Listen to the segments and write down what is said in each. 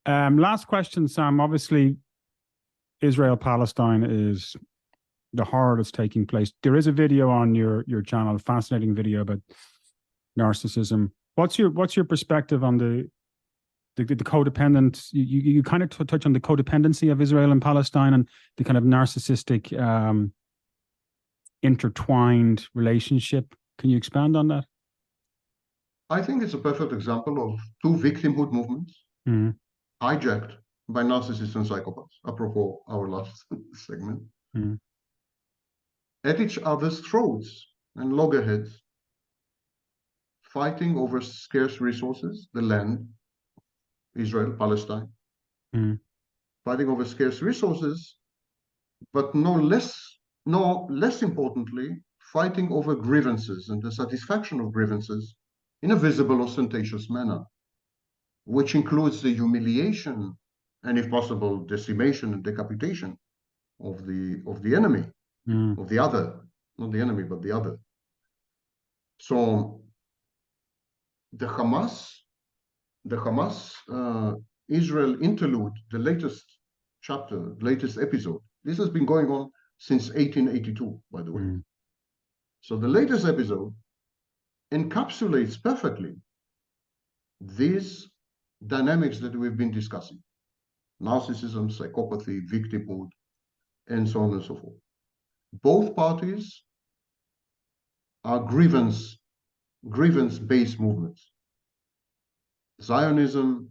Last question, Sam. Obviously, Israel-Palestine is the horror that's taking place. There is a video on your channel, fascinating video about narcissism. What's your perspective on the codependent? You kind of touch on the codependency of Israel and Palestine and the kind of narcissistic intertwined relationship. Can you expand on that? I think it's a perfect example of two victimhood movements hijacked by narcissists and psychopaths, apropos our last segment, at each other's throats and loggerheads, fighting over scarce resources, the land, Israel, Palestine, fighting over scarce resources, but no less importantly, fighting over grievances and the satisfaction of grievances in a visible, ostentatious manner, which includes the humiliation and, if possible, decimation and decapitation of the enemy, of the other, not the enemy, but the other. So the Hamas Israel interlude, the latest chapter, latest episode, this has been going on since 1882, by the way. So the latest episode encapsulates perfectly these dynamics that we've been discussing: narcissism, psychopathy, victimhood, and so on and so forth. Both parties are grievance-based movements. Zionism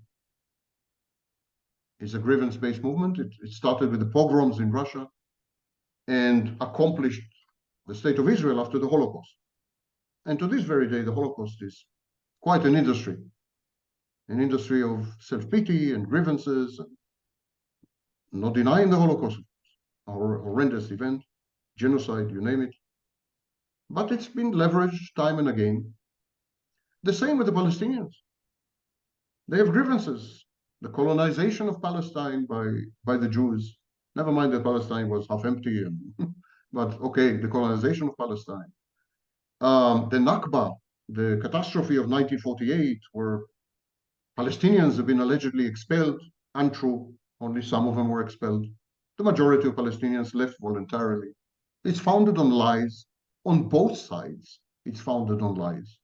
is a grievance-based movement. It started with the pogroms in Russia and accomplished the state of Israel after the Holocaust. And to this very day, the Holocaust is quite an industry of self-pity and grievances, and not denying the Holocaust, a horrendous event, genocide, you name it. But it's been leveraged time and again. The same with the Palestinians. They have grievances. The colonization of Palestine by the Jews, never mind that Palestine was half empty, but okay, the colonization of Palestine. The Nakba, the catastrophe of 1948, where Palestinians have been allegedly expelled, untrue, only some of them were expelled. The majority of Palestinians left voluntarily. It's founded on lies. On both sides, it's founded on lies.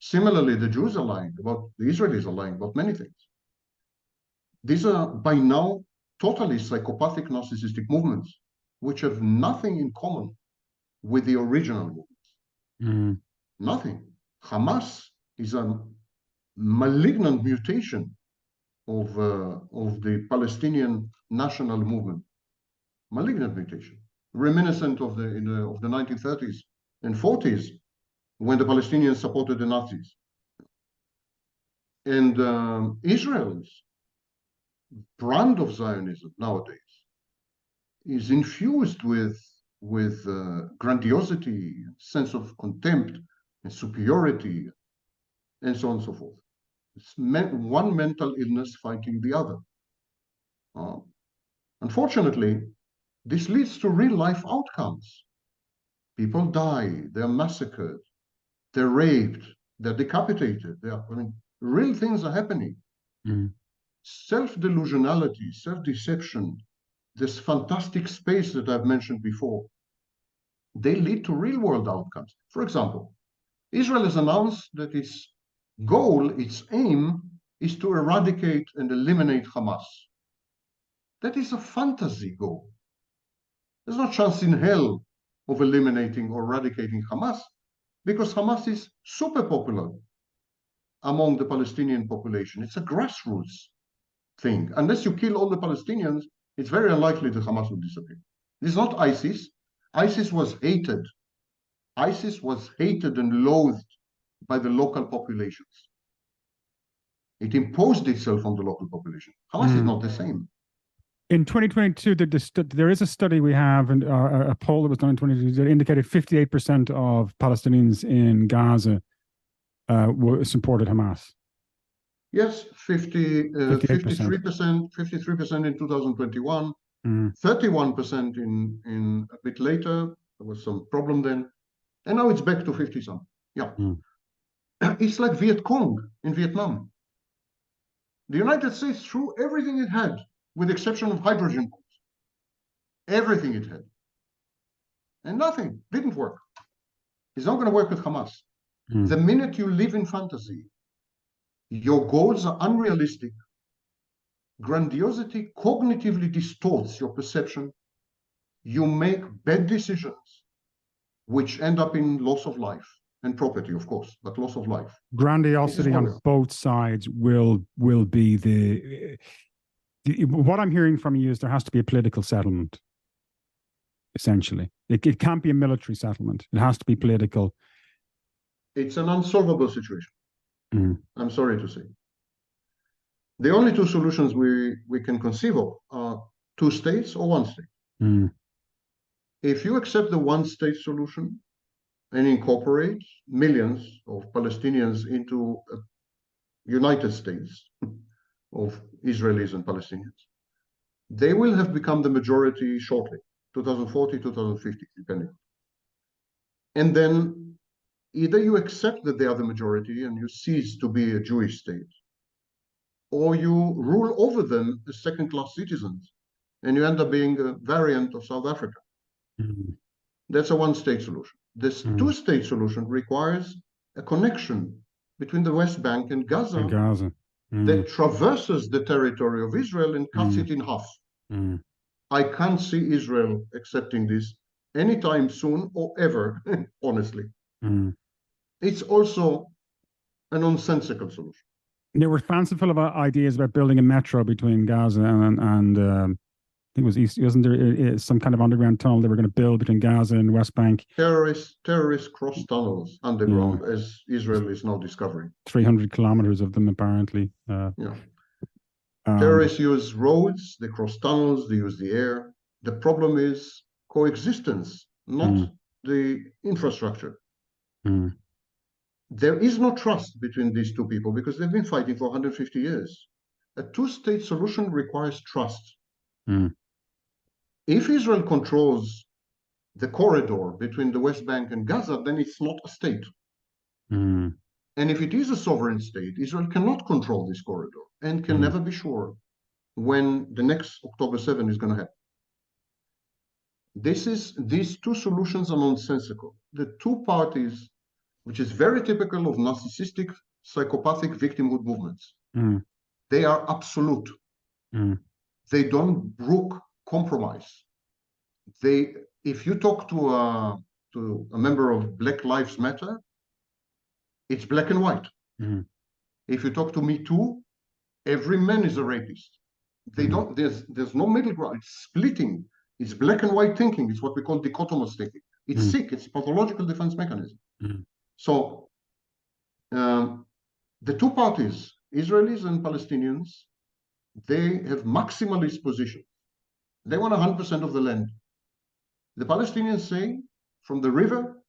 Similarly, the Jews are lying about, the Israelis are lying about many things. These are by now totally psychopathic, narcissistic movements, which have nothing in common with the original movements. Nothing. Hamas is a malignant mutation of the Palestinian national movement. Malignant mutation, reminiscent of the 1930s and 40s, when the Palestinians supported the Nazis. And Israel's brand of Zionism nowadays is infused with grandiosity, sense of contempt and superiority, and so on and so forth. It's one mental illness fighting the other. Unfortunately, this leads to real-life outcomes. People die, they're massacred, they're raped, they're decapitated. Real things are happening. Self-delusionality, self-deception, this fantastic space that I've mentioned before, they lead to real-world outcomes. For example, Israel has announced that its goal, its aim, is to eradicate and eliminate Hamas. That is a fantasy goal. There's no chance in hell of eliminating or eradicating Hamas, because Hamas is super popular among the Palestinian population. It's a grassroots thing. Unless you kill all the Palestinians, it's very unlikely that Hamas will disappear. This is not ISIS. ISIS was hated. ISIS was hated and loathed by the local populations. It imposed itself on the local population. Hamas is not the same. In 2022, there is a study we have, and a poll that was done in 2022 that indicated 58% of Palestinians in Gaza supported Hamas. Yes, 53% in 2021, 31% in a bit later. There was some problem then, and now it's back to 50-some. Yeah, it's like Viet Cong in Vietnam. The United States threw everything it had, with the exception of hydrogen bombs. Everything it had. And nothing, didn't work. It's not going to work with Hamas. The minute you live in fantasy, your goals are unrealistic. Grandiosity cognitively distorts your perception. You make bad decisions, which end up in loss of life and property, of course, but loss of life. Grandiosity on both sides will be the what I'm hearing from you is there has to be a political settlement, essentially. It can't be a military settlement. It has to be political. It's an unsolvable situation. I'm sorry to say. The only two solutions we can conceive of are two states or one state. If you accept the one-state solution and incorporate millions of Palestinians into a United States of Israelis and Palestinians, they will have become the majority shortly, 2040, 2050, depending. And then either you accept that they are the majority and you cease to be a Jewish state, or you rule over them as second-class citizens, and you end up being a variant of South Africa. That's a one-state solution. This two-state solution requires a connection between the West Bank and Gaza, that traverses the territory of Israel and cuts it in half. I can't see Israel accepting this anytime soon or ever, honestly. It's also a nonsensical solution. They were fanciful about ideas about building a metro between Gaza and I think it was East. Wasn't there some kind of underground tunnel they were going to build between Gaza and West Bank? Terrorist cross tunnels underground, as Israel is now discovering. 300 kilometers of them, apparently. Terrorists use roads, they cross tunnels, they use the air. The problem is coexistence, not the infrastructure. There is no trust between these two people because they've been fighting for 150 years. A two-state solution requires trust. If Israel controls the corridor between the West Bank and Gaza, then it's not a state. And if it is a sovereign state, Israel cannot control this corridor and can never be sure when the next October 7 is going to happen. These two solutions are nonsensical. The two parties, which is very typical of narcissistic, psychopathic victimhood movements, they are absolute. They don't brook compromise. If you talk to a member of Black Lives Matter, it's black and white. If you talk to Me Too, every man is a rapist. They don't. There's no middle ground. It's splitting. It's black and white thinking. It's what we call dichotomous thinking. It's sick. It's a pathological defense mechanism. So the two parties, Israelis and Palestinians, they have maximalist positions. They want 100% of the land. The Palestinians say from the river,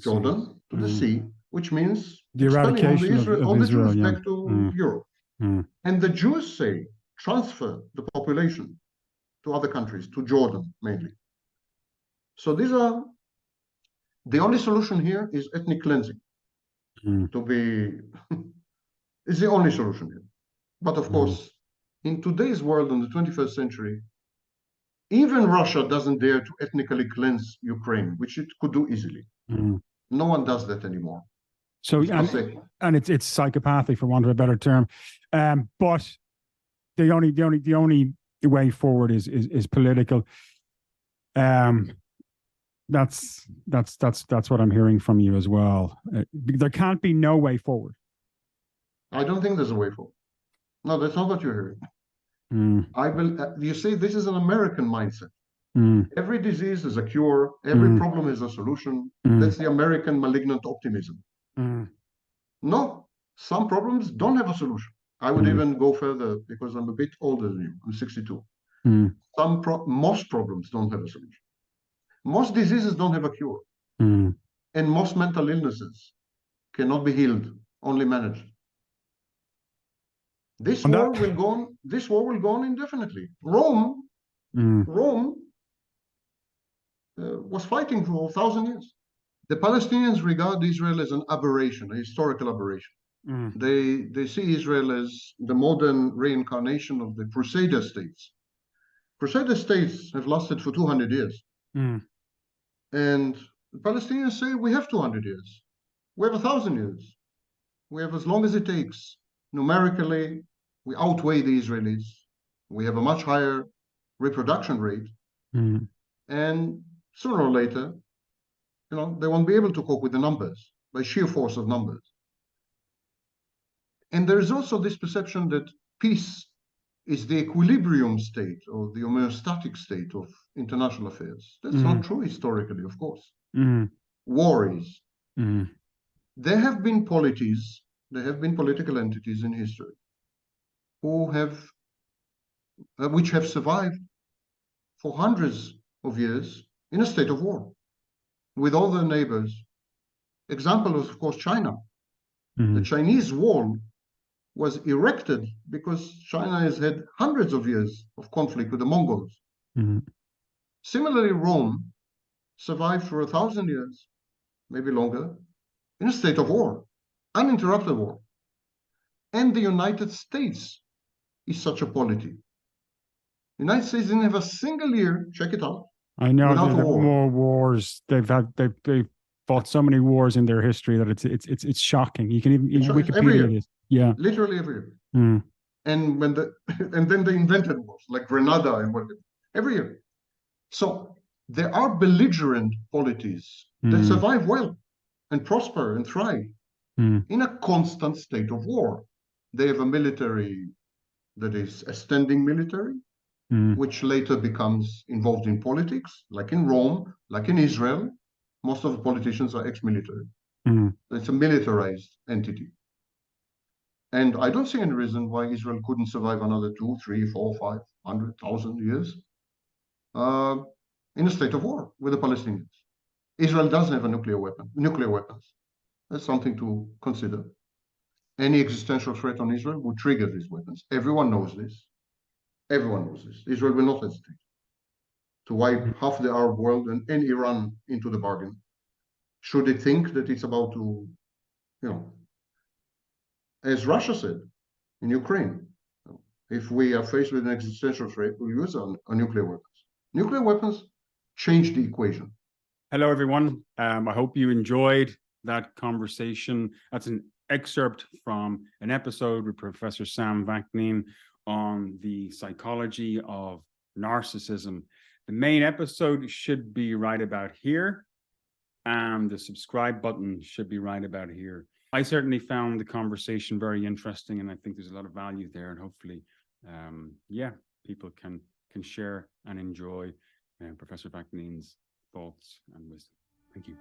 Jordan, to the sea, which means the eradication all the Jews back to Europe. And the Jews say transfer the population to other countries, to Jordan mainly. So these are the only solution here is ethnic cleansing. Is the only solution here. But of course, in today's world, in the 21st century, even Russia doesn't dare to ethnically cleanse Ukraine, which it could do easily. No one does that anymore. So and it's psychopathic, for want of a better term. But the only way forward is political. That's what I'm hearing from you as well. There can't be no way forward. I don't think there's a way forward. No, that's not what you're hearing. You see, this is an American mindset. Every disease is a cure. Every problem is a solution. That's the American malignant optimism. No, some problems don't have a solution. I would even go further because I'm a bit older than you. I'm 62. Most problems don't have a solution. Most diseases don't have a cure. And most mental illnesses cannot be healed, only managed. This war will go on indefinitely. Rome was fighting for 1,000 years. The Palestinians regard Israel as an aberration, a historical aberration. They see Israel as the modern reincarnation of the Crusader states. Crusader states have lasted for 200 years. And the Palestinians say, we have 200 years. We have 1,000 years. We have as long as it takes. Numerically, we outweigh the Israelis. We have a much higher reproduction rate. And sooner or later, they won't be able to cope with the numbers by sheer force of numbers. And there is also this perception that peace is the equilibrium state or the homeostatic state of international affairs. That's not true historically, of course. War is. There have been polities, there have been political entities in history which have survived for hundreds of years in a state of war with all their neighbors. Example is, of course, China. The Chinese wall was erected because China has had hundreds of years of conflict with the Mongols. Similarly, Rome survived for 1,000 years, maybe longer, in a state of war, uninterrupted war. And the United States is such a polity. The United States didn't have a single year, check it out. I know without they've a had war. more wars. They've fought so many wars in their history that it's shocking. You can even Wikipedia this. Yeah, literally every year. And and then they invented wars like Grenada and whatever every year. So there are belligerent polities that survive well and prosper and thrive in a constant state of war. They have a military that is a standing military, which later becomes involved in politics, like in Rome, like in Israel. Most of the politicians are ex-military. It's a militarized entity. And I don't see any reason why Israel couldn't survive another 2, 3, 4, 500,000 years in a state of war with the Palestinians. Israel doesn't have a nuclear weapons. That's something to consider. Any existential threat on Israel would trigger these weapons. Everyone knows this. Everyone knows this. Israel will not hesitate to wipe half the Arab world and Iran into the bargain. Should it think that it's about to, as Russia said in Ukraine, if we are faced with an existential threat, we'll use our nuclear weapons. Nuclear weapons change the equation. Hello, everyone. I hope you enjoyed that conversation. That's an excerpt from an episode with Professor Sam Vaknin on the psychology of narcissism. The main episode should be right about here, and the subscribe button should be right about here. I certainly found the conversation very interesting, and I think there's a lot of value there, and hopefully, people can share and enjoy Professor Vaknin's thoughts and wisdom. Thank you.